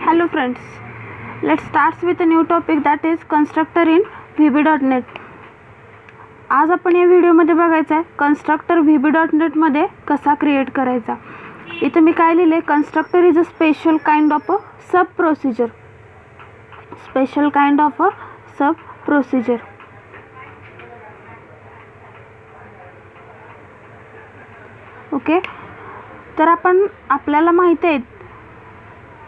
Hello friends, let's start with a new topic that is constructor in VB.NET. आज आपण या व्हिडिओमध्ये बघायचं आहे कन्स्ट्रक्टर VB.NET मध्ये कसा क्रिएट करायचा. इथे मी काय लिहिले, constructor is a special kind of a sub procedure. Special kind of a sub procedure. Okay, तर आपल्याला माहिती आहे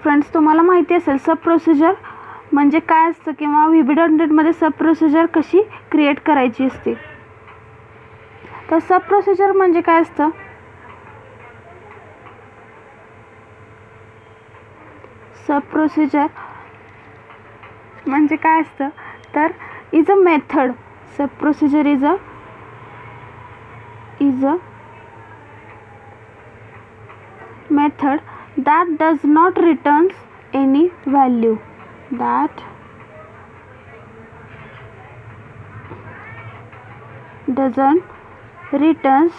फ्रेंड्स, तुम्हाला माहिती असेल सब प्रोसिजर म्हणजे काय असतं किंवा VB.NET मध्ये सब प्रोसिजर कशी क्रिएट करायची असते. तर सब प्रोसिजर म्हणजे काय असतं, सब प्रोसिजर म्हणजे काय असतं तर is a method. Sub procedure is a method that does not returns any value. That doesn't returns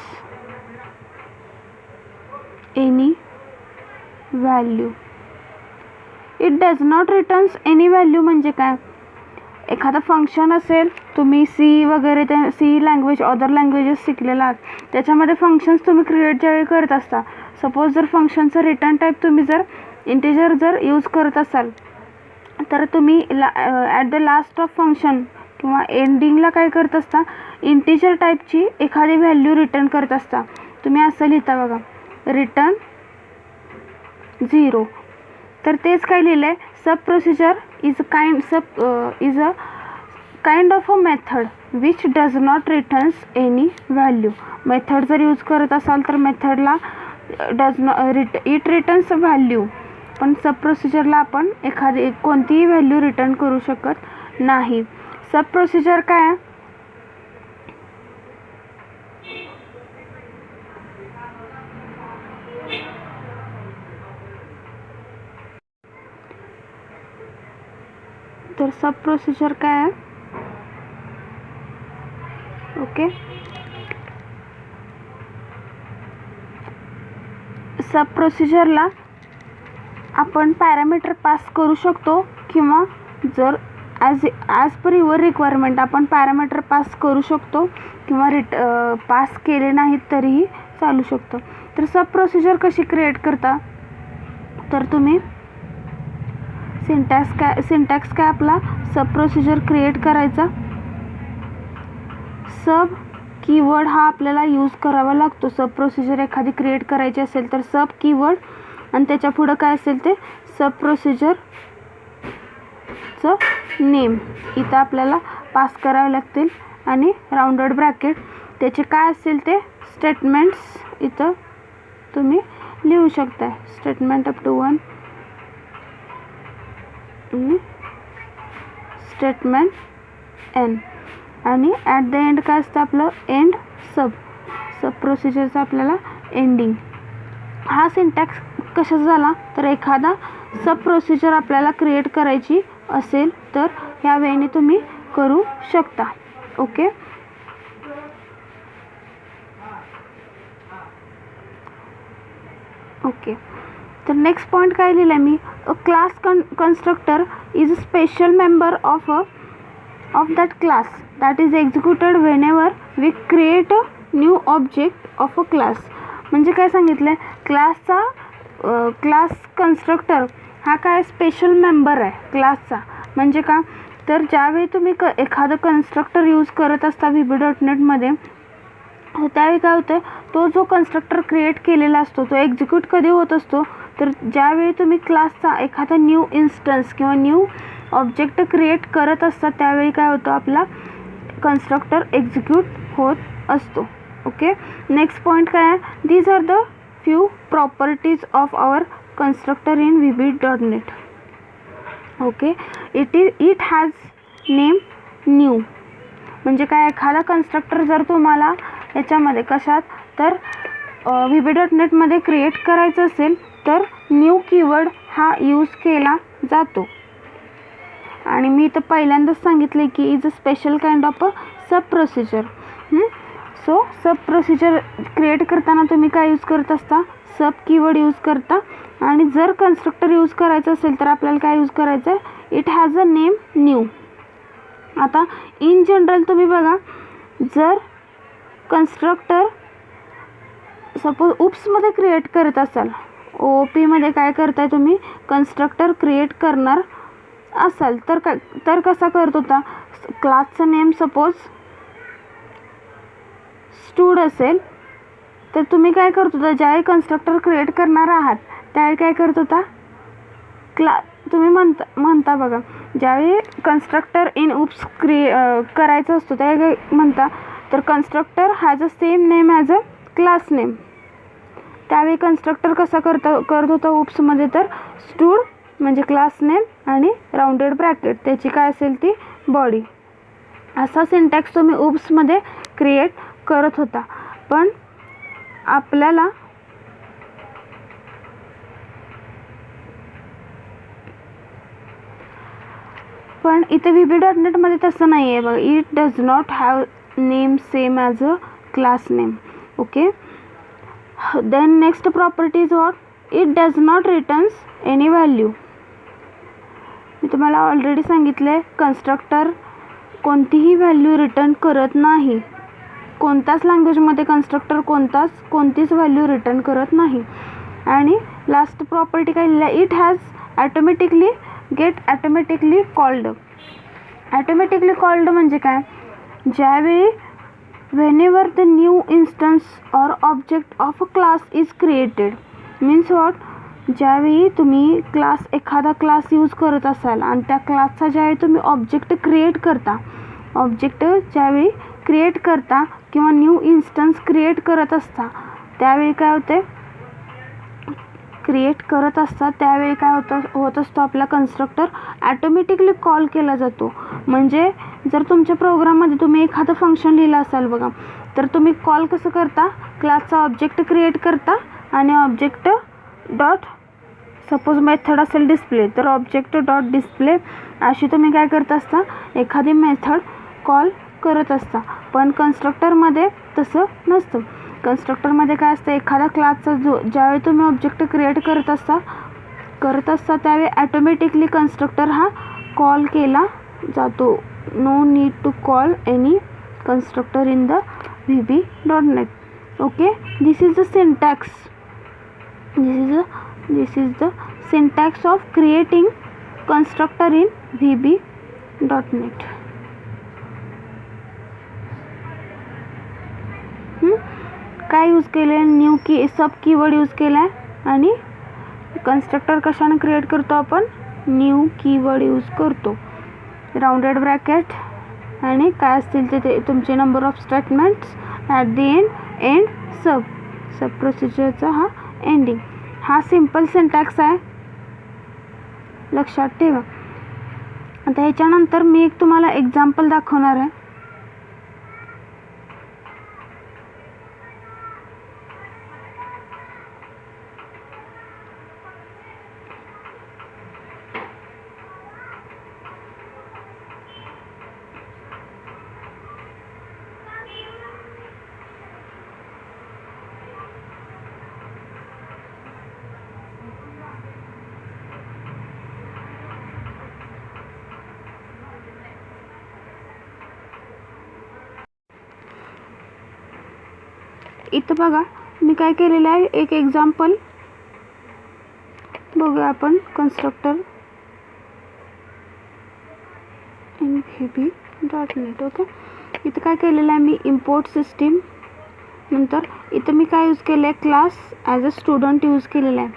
any value. It does not returns any value म्हणजे काय, एखादा फंक्शन असेल, तुम्ही सी वगैरे ते सी लँग्वेज अदर लँग्वेजेस शिकलेला आहात, त्याच्यामध्ये फंक्शन्स तुम्ही क्रिएट ज्यावेळी करत असता, सपोज जर फंक्शनचं रिटर्न टाईप तुम्ही जर इंटिजर जर यूज करत असाल तर तुम्ही at the last of function किंवा एंडिंगला काय करत असता, इंटिजर टाईपची एखादी व्हॅल्यू रिटर्न करत असता. तुम्ही असं लिहिता बघा, रिटर्न 0. तर तेच काय लिहिलं आहे, सब procedure is a kind of a method which does not returns any value. Method जर यूज करत असाल तर मेथडला इट रिटर्न्स व्हॅल्यू, पण सब प्रोसिजरला आपण एखादी कोणतीही व्हॅल्यू रिटर्न करू शकत नाही. सब प्रोसिजर काय आहे, तर सब प्रोसिजर काय आहे. ओके, सब प्रोसिजरला आपण पॅरामीटर पास करू शकतो किंवा जर ॲज पर युअर रिक्वायरमेंट आपण पॅरामीटर पास करू शकतो किंवा पास केले नाहीत तरीही चालू शकतो. तर सब प्रोसिजर कशी क्रिएट करता, तर तुम्ही सिंटॅक्स काय आपला सब प्रोसिजर क्रिएट करायचा. सब कीवर्ड हा आपल्याला यूज करावा लागतो. सब प्रोसिजर एखादी क्रिएट करायची असेल तर सब कीवर्ड आणि त्याच्या पुढं काय असेल ते सब प्रोसिजरचं नेम इथं आपल्याला पास करावे लागतील आणि राऊंडेड ब्रॅकेट त्याचे काय असेल ते स्टेटमेंट्स इथं तुम्ही लिहू शकता. Statement up to 1, statement N, आणि ॲट द एंड काय असतं आपलं एंड सब प्रोसिजरचं आपल्याला एंडिंग. हा सिंटॅक्स कशाचा झाला, तर एखादा सब प्रोसिजर आपल्याला क्रिएट करायची असेल तर ह्या वेळेने तुम्ही करू शकता. ओके, तर नेक्स्ट पॉईंट काय लिहिलं आहे मी, a class constructor is a special member of that class that is executed whenever we create a new object of a class. म्हणजे काय सांगितलं, क्लास कन्स्ट्रक्टर हा काय स्पेशल मेंबर आहे क्लासचा. म्हणजे का, तर ज्यावेळी तुम्ही एखादं कन्स्ट्रक्टर यूज करत असता VB.NET मध्ये, त्यावेळी काय होतं, तो जो कन्स्ट्रक्टर क्रिएट केलेला असतो तो एक्झिक्यूट कधी होत असतो, तर ज्यावेळी तुम्ही क्लासचा एखादा न्यू इन्स्टन्स किंवा न्यू ऑब्जेक्ट क्रिएट करत असतात त्यावेळी काय होतं, आपला कन्स्ट्रक्टर एक्झिक्यूट होत असतो. ओके, नेक्स्ट पॉईंट काय आहे, these are the few properties of our constructor in VB.NET. Okay, it has name new. म्हणजे काय, एखादा कन्स्ट्रक्टर जर तुम्हाला याच्यामध्ये कशात तर VB.NET मध्ये क्रिएट करायचं असेल तर न्यू कीवर्ड हा यूज केला जातो. आणि मी इथं पहिल्यांदाच सांगितले की is a special kind of a sub procedure. So sub procedure create करताना तुम्ही काय यूज करत असता, सब कीवर्ड यूज करता. आणि जर कन्स्ट्रक्टर यूज करायचं असेल तर आपल्याला काय यूज करायचं आहे, it has a name new. आता इन जनरल तुम्ही बघा, जर कन्स्ट्रक्टर सपोज उप्समध्ये क्रिएट करत असाल, ओ पीमध्ये काय करताय तुम्ही, कन्स्ट्रक्टर क्रिएट करणार असाल तर कसा करत होता, क्लासचं नेम सपोज स्टूड असेल तर तुम्ही काय करत होता, ज्यावेळी कन्स्ट्रक्टर क्रिएट करणार आहात त्यावेळी काय करत होता, तुम्ही म्हणता बघा, ज्यावेळी कन्स्ट्रक्टर इन उप्स करायचं असतो त्यावेळी म्हणता, तर constructor has a same name as a class name. त्यावेळी कन्स्ट्रक्टर कसा करत होता उप्समध्ये, तर स्टूड म्हणजे क्लास नेम आणि राऊंडेड ब्रॅकेट त्याची काय असेल ती बॉडी. असा सिंटॅक्स तुम्ही उप्समध्ये क्रिएट करत होता. पण आपल्याला इथे VB.NETमध्ये तसं नाही आहे बघा. It does not have name same as a class name. Okay, then next property is what, it does not returns any value. मी तुम्हाला ऑलरेडी सांगितले, कन्स्ट्रक्टर कोणतीही व्हॅल्यू रिटर्न करत नाही. कोणत्याच लँग्वेजमध्ये कन्स्ट्रक्टर कोणतीच व्हॅल्यू रिटर्न करत नाही. आणि लास्ट प्रॉपर्टी काय लिहिलं, it has automatically called. Automatically called म्हणजे काय, ज्यावेळी whenever the new instance or object of a class is created, means what, ज्यावेळी तुम्ही एखादा क्लास यूज करत असाल आणि त्या क्लासचा ज्यावेळी तुम्ही ऑब्जेक्ट क्रिएट करता किंवा न्यू इन्स्टन्स क्रिएट करत असता, त्यावेळी काय होते, त्यावेळी काय होत असतो, आपला कन्स्ट्रक्टर ॲटोमॅटिकली कॉल केला जातो. म्हणजे जर तुमच्या प्रोग्राममध्ये तुम्ही एखादं फंक्शन लिहिलं असाल बघा, तर तुम्ही कॉल कसं करता, क्लासचा ऑब्जेक्ट क्रिएट करता आणि ऑब्जेक्ट डॉट सपोज मेथड असेल डिस्प्ले, तर ऑब्जेक्ट डॉट डिस्प्ले अशी तुम्ही काय करत असता, एखादी मेथड कॉल करत असता. पण कन्स्ट्रक्टरमध्ये तसं नसतं. कन्स्ट्रक्टरमध्ये काय असतं, एखादा क्लासचा ज्यावेळी तुम्ही ऑब्जेक्ट क्रिएट करत असता त्यावेळी ॲटोमॅटिकली कन्स्ट्रक्टर हा कॉल केला जातो. No need to call any constructor in the VB.NET. Okay, this is the syntax of creating constructor in VB.NET. काय यूज केले, न्यू सब कीवर्ड यूज केला आहे आणि कन्स्ट्रक्टर कशाने क्रिएट करतो आपण, न्यू कीवर्ड यूज करतो. राऊंडेड ब्रॅकेट आणि काय असतील ते तुमचे number of statements at the end sub प्रोसिजरचा हा एंडिंग. हा सिम्पल सिंटॅक्स आहे, लक्षात ठेवा. आता ह्याच्यानंतर मी एक तुम्हाला एक्झाम्पल दाखवणार आहे. इथं बघा मी काय केलेलं आहे, एक एक्झाम्पल बघूया आपण. Constructor in VB.NET. ओके, इथं काय केलेलं आहे मी, इम्पोर्ट सिस्टीम, नंतर इथं मी काय यूज केलं आहे, class as a student use केलेला आहे.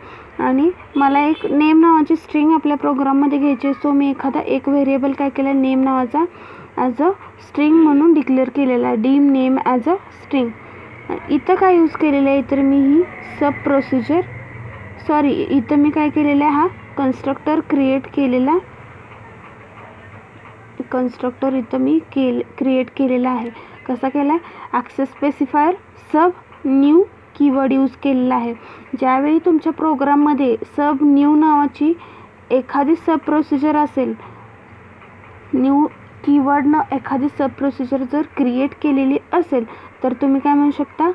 आणि मला एक नेम नावाची स्ट्रिंग आपल्या प्रोग्राममध्ये घ्यायची असतो. मी एक व्हेरिएबल काय केलं आहे, नेम नावाचा ॲज अ स्ट्रिंग म्हणून डिक्लेअर केलेला आहे, dim name as a string. इथं काय यूज केलेलं आहे, तर मी ही इथं मी काय केलेलं आहे, हा कन्स्ट्रक्टर क्रिएट केलेला, कन्स्ट्रक्टर इथं मी क्रिएट केलेला आहे. कसा केला आहे, ॲक्सेस स्पेसिफायर सब न्यू कीवर्ड यूज केलेला आहे. ज्यावेळी तुमच्या प्रोग्राममध्ये सब न्यू नावाची एखादी सब प्रोसिजर असेल, न्यू कीवर्डनं एखादी सब प्रोसिजर जर क्रिएट केलेली असेल, तर तुम्ही काय म्हणू शकता,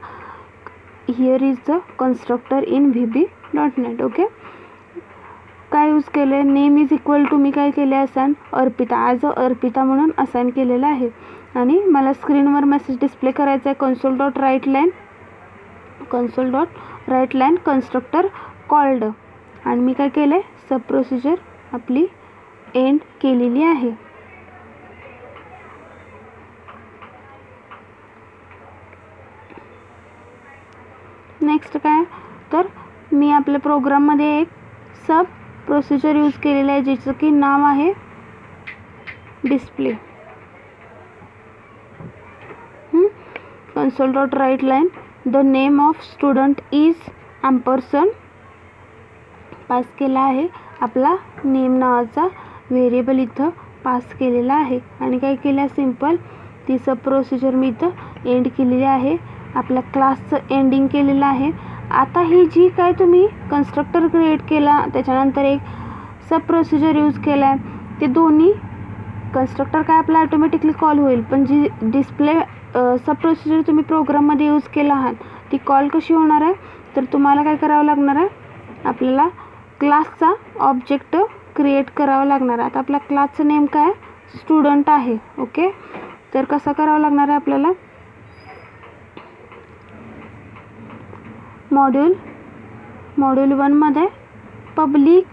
here is the constructor in VB.NET. Okay, काय यूज केलं आहे, नेम इज इक्वल टू मी काय केले assign Arpita, as a Arpita म्हणून असाइन केलेलं आहे. आणि मला स्क्रीनवर मेसेज डिस्प्ले करायचा आहे console.writeLine कन्स्ट्रक्टर कॉल्ड. आणि मी काय केलं आहे, सब प्रोसिजर आपली एंड केलेली आहे. नेक्स्ट काय, तर मी आपल्या प्रोग्राममध्ये एक सब प्रोसिजर यूज केलेलं आहे ज्याचं की नाव आहे display. console.writeLine the name of student is ampersand pass केला आहे. आपला नेम नावाचा व्हेरिएबल इथं पास केलेला आहे. आणि काय केलं, सिम्पल ती सब प्रोसिजर मी इथं एंड केलेली आहे. आपल्या क्लासचं एंडिंग केलेलं आहे. आता ही जी काय तुम्ही कन्स्ट्रक्टर क्रिएट केला त्याच्यानंतर एक सब प्रोसिजर यूज केला आहे, ते दोन्ही कन्स्ट्रक्टर काय आपला ॲटोमॅटिकली कॉल होईल, पण जी डिस्प्ले सब प्रोसिजर तुम्ही प्रोग्राममध्ये यूज केला आहात ती कॉल कशी होणार आहे, तर तुम्हाला काय करावं लागणार आहे, आपल्याला क्लासचा ऑब्जेक्ट क्रिएट करावा लागणार आहे. आता आपल्या क्लासचं नेम काय, स्टुडंट आहे. ओके, तर कसं करावं लागणार आहे आपल्याला, मॉड्यूल 1मध्ये पब्लिक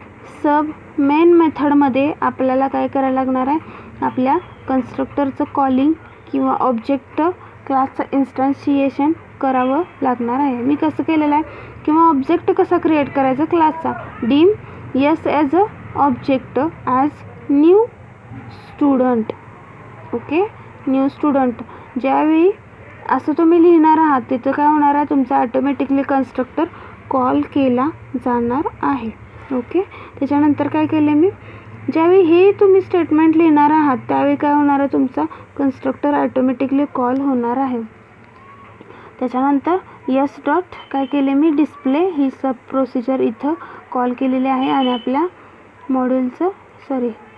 सब मेन मेथडमध्ये आपल्याला काय करायला लागणार आहे, आपल्या कन्स्ट्रक्टरचं कॉलिंग किंवा ऑब्जेक्ट क्लासचं इन्स्टन्शिएशन करावं लागणार आहे. मी कसं केलेलं आहे, किंवा ऑब्जेक्ट कसा क्रिएट करायचा क्लासचा, dim yes as a object as new student. Okay, new student ज्यावेळी असं तुम्ही लिहिणार आहात तिथं काय होणार आहे, तुमचा ऑटोमॅटिकली कन्स्ट्रक्टर कॉल केला जाणार आहे. ओके, त्याच्यानंतर काय केलं मी, ज्यावेळी हे तुम्ही स्टेटमेंट लिहिणार आहात त्यावेळी काय होणार आहे, तुमचा कन्स्ट्रक्टर ऑटोमॅटिकली कॉल होणार आहे. त्याच्यानंतर यस डॉट काय केले मी, डिस्प्ले ही सब प्रोसिजर इथं कॉल केलेली आहे. आणि आपल्या मॉड्यूलचं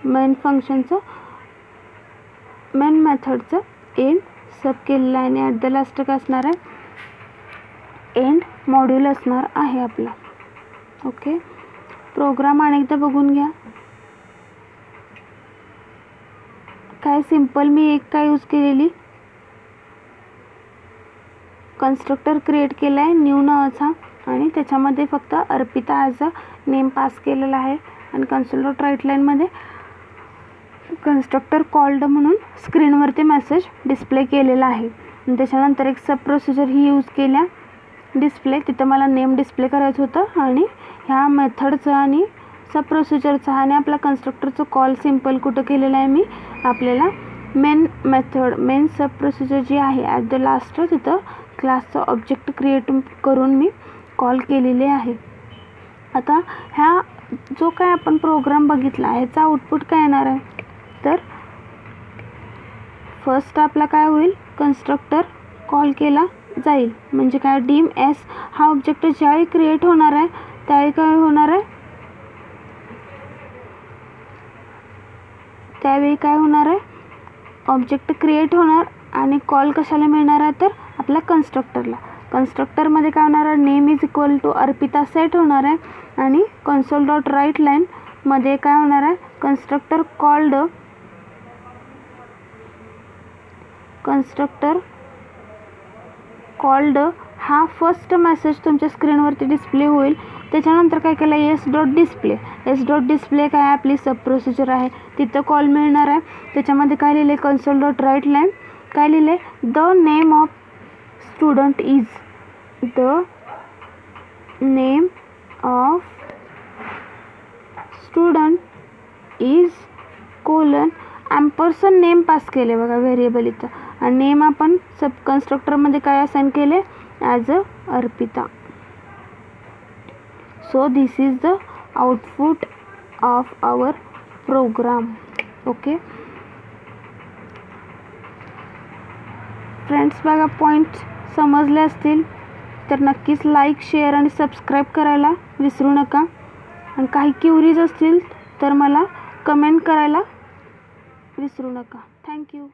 मेन फंक्शनचं मेन मेथडचं एंड सब केलेलं आहे. आणि ॲट द लास्ट काय असणार आहे, एंड मॉड्यूल असणार आहे आपला. ओके, प्रोग्राम अनेकदा बघून घ्या. काय सिम्पल मी एक काय यूज केलेली, कन्स्ट्रक्टर क्रिएट केला आहे न्यू नावाचा आणि त्याच्यामध्ये फक्त Arpita as a name pass केलेला आहे. आणि console.writeLine कन्स्ट्रक्टर कॉल्ड म्हणून स्क्रीनवरती मेसेज डिस्प्ले केलेला आहे. आणि त्याच्यानंतर एक सब प्रोसिजर ही यूज केल्या डिस्प्ले, तिथं मला नेम डिस्प्ले करायचं होतं. आणि ह्या मेथडचं आणि सब प्रोसिजरचा आणि आपला कन्स्ट्रक्टरचं कॉल सिम्पल कुठं केलेलं आहे मी, आपल्याला मेन सब प्रोसिजर जी आहे ॲट द लास्ट तिथं क्लासचं ऑब्जेक्ट क्रिएट करून मी कॉल केलेले आहे. आता ह्या जो काय आपण प्रोग्राम बघितला ह्याचा आउटपुट काय येणार आहे, तर फर्स्ट आपला काय होईल, कन्स्ट्रक्टर कॉल केला जाईल. म्हणजे काय, डीम एस हा ऑब्जेक्ट ज्यावेळी क्रिएट होणार आहे त्यावेळी काय होणार आहे, ऑब्जेक्ट क्रिएट होणार आणि कॉल कशाला मिळणार आहे, तर आपल्या कन्स्ट्रक्टरमध्ये काय होणार आहे, name is equal to Arpita set होणार आहे. आणि console.writeLine मध्ये काय होणार आहे, कन्स्ट्रक्टर कॉल्ड हा फर्स्ट मेसेज तुमच्या स्क्रीनवरती डिस्प्ले होईल. त्याच्यानंतर काय केलं, एस डॉट डिस्प्ले काय आपली सब प्रोसिजर आहे तिथं कॉल मिळणार आहे. त्याच्यामध्ये काय लिहिले, console.writeLine काय लिहिले, the name of student is colon ampersand name pass केले बघा व्हेरिएबल इथं. आणि नेम आपण सब कन्स्ट्रक्टरमध्ये काय असाइन केले, as a Arpita. So this is the output of our program. Okay friends, बघा पॉईंट समजले असतील तर नक्कीच लाईक, शेअर आणि सबस्क्राईब करायला विसरू नका. आणि काही क्युरीज असतील तर मला कमेंट करायला विसरू नका. थँक्यू.